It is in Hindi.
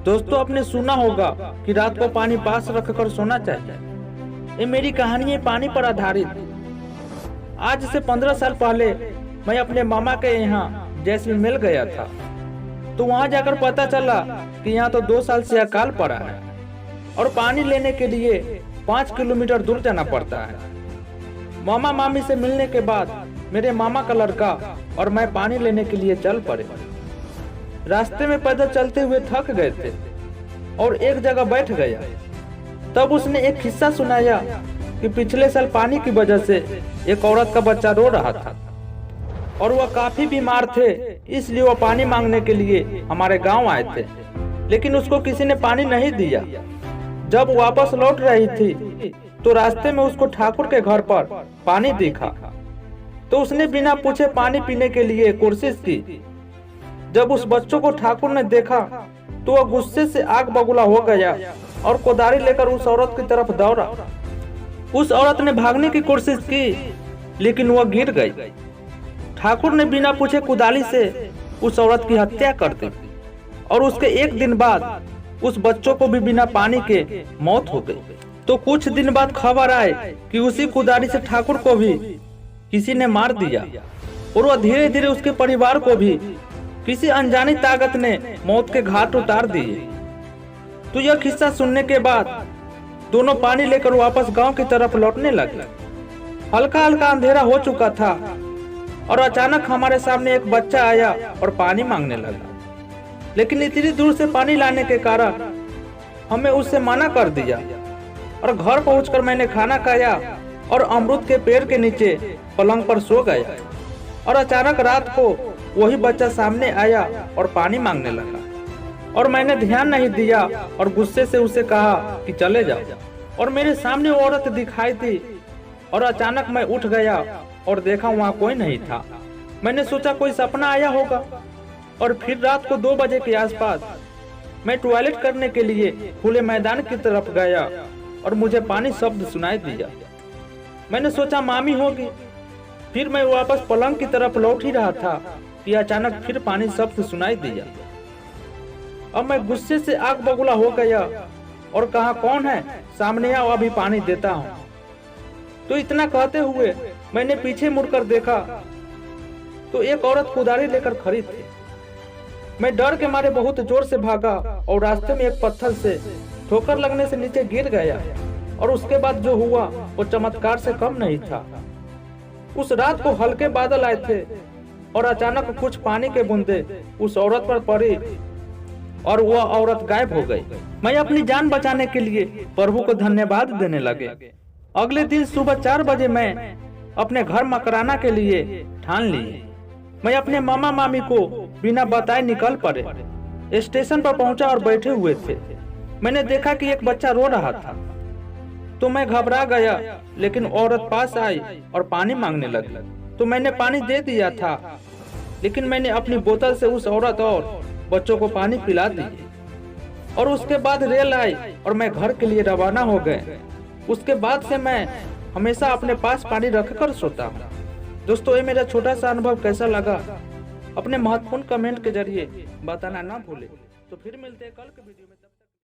दोस्तों, आपने सुना होगा कि रात को पानी पास रखकर सोना चाहिए। ये मेरी कहानी है पानी पर आधारित। आज से 15 साल पहले मैं अपने मामा के यहाँ जैसलमेर गया था, तो वहाँ जाकर पता चला कि यहाँ तो 2 साल से अकाल पड़ा है और पानी लेने के लिए 5 किलोमीटर दूर जाना पड़ता है। मामा मामी से मिलने के बाद मेरे मामा का लड़का और मैं पानी लेने के लिए चल पड़े। रास्ते में पैदल चलते हुए थक गए थे और एक जगह बैठ गया। तब उसने एक किस्सा सुनाया कि पिछले साल पानी की वजह से एक औरत का बच्चा रो रहा था और वह काफी बीमार थे, इसलिए वह पानी मांगने के लिए हमारे गांव आए थे, लेकिन उसको किसी ने पानी नहीं दिया। जब वापस लौट रही थी तो रास्ते में उसको ठाकुर के घर पर पानी दिखा, तो उसने बिना पूछे पानी पीने के लिए कोशिश की। जब उस बच्चों को ठाकुर ने देखा तो वह गुस्से से आग बबूला हो गया और कोदारी लेकर उस औरत की तरफ दौड़ा। उस औरत ने भागने की कोशिश की, लेकिन वह गिर गई। ठाकुर ने बिना पूछे कुदाली से उस औरत की हत्या कर दी और उसके एक दिन बाद उस बच्चों को भी बिना पानी के मौत हो गई। तो कुछ दिन बाद खबर आए कि उसी कुदारी से ठाकुर को भी किसी ने मार दिया और वह धीरे धीरे उसके परिवार को भी किसी अनजानी ताकत ने मौत के घाट उतार दिए। तो यह किस्सा सुनने के बाद दोनों पानी लेकर वापस गांव की तरफ लौटने लगे। हल्का हल्का अंधेरा हो चुका था और अचानक हमारे सामने एक बच्चा आया और पानी मांगने लगा, लेकिन इतनी दूर से पानी लाने के कारण हमें उससे मना कर दिया और घर पहुंचकर मैंने खाना खाया और अमरूद के पेड़ के नीचे पलंग पर सो गया। और अचानक रात को वही बच्चा सामने आया और पानी मांगने लगा और मैंने ध्यान नहीं दिया और गुस्से से उसे कहा कि चले जाओ। और मेरे सामने वो औरत दिखाई दी और अचानक मैं उठ गया और देखा वहाँ कोई नहीं था। मैंने सोचा कोई सपना आया होगा और फिर रात को 2 बजे के आसपास मैं टॉयलेट करने के लिए खुले मैदान की तरफ गया और मुझे पानी शब्द सुनाई दिया। मैंने सोचा मामी होगी। फिर मैं वापस पलंग की तरफ लौट ही रहा था कि अचानक फिर पानी शब्द सुनाई दिया। अब मैं गुस्से से आग बबूला हो गया और कहा कौन है, सामने आओ, अभी पानी देता हूँ। तो इतना कहते हुए मैंने पीछे मुड़कर देखा तो एक औरत कुदारी लेकर खड़ी थी। मैं डर के मारे बहुत जोर से भागा और रास्ते में एक पत्थर से ठोकर लगने से नीचे गिर गया और उसके बाद जो हुआ वो चमत्कार से कम नहीं था। उस रात को हल्के बादल आए थे और अचानक कुछ पानी के बूंदे उस औरत पर पड़ी और वह औरत गायब हो गई। मैं अपनी जान बचाने के लिए प्रभु को धन्यवाद देने लगे। अगले दिन सुबह 4 बजे मैं अपने घर मकराना के लिए ठान ली। मैं अपने मामा मामी को बिना बताए निकल पड़े। स्टेशन पर पहुंचा और बैठे हुए थे। मैंने देखा कि एक बच्चा रो रहा था, तो मैं घबरा गया, लेकिन औरत पास आई और पानी मांगने लगी। तो मैंने पानी दे दिया था, लेकिन मैंने अपनी बोतल से उस औरत और बच्चों को पानी पिला दिया। और उसके बाद रेल आई और मैं घर के लिए रवाना हो गए। उसके बाद से मैं हमेशा अपने पास पानी रखकर सोता हूँ। दोस्तों, ये मेरा छोटा सा अनुभव कैसा लगा अपने महत्वपूर्ण कमेंट के जरिए बताना ना भूले। तो फिर मिलते हैं कल के वीडियो में।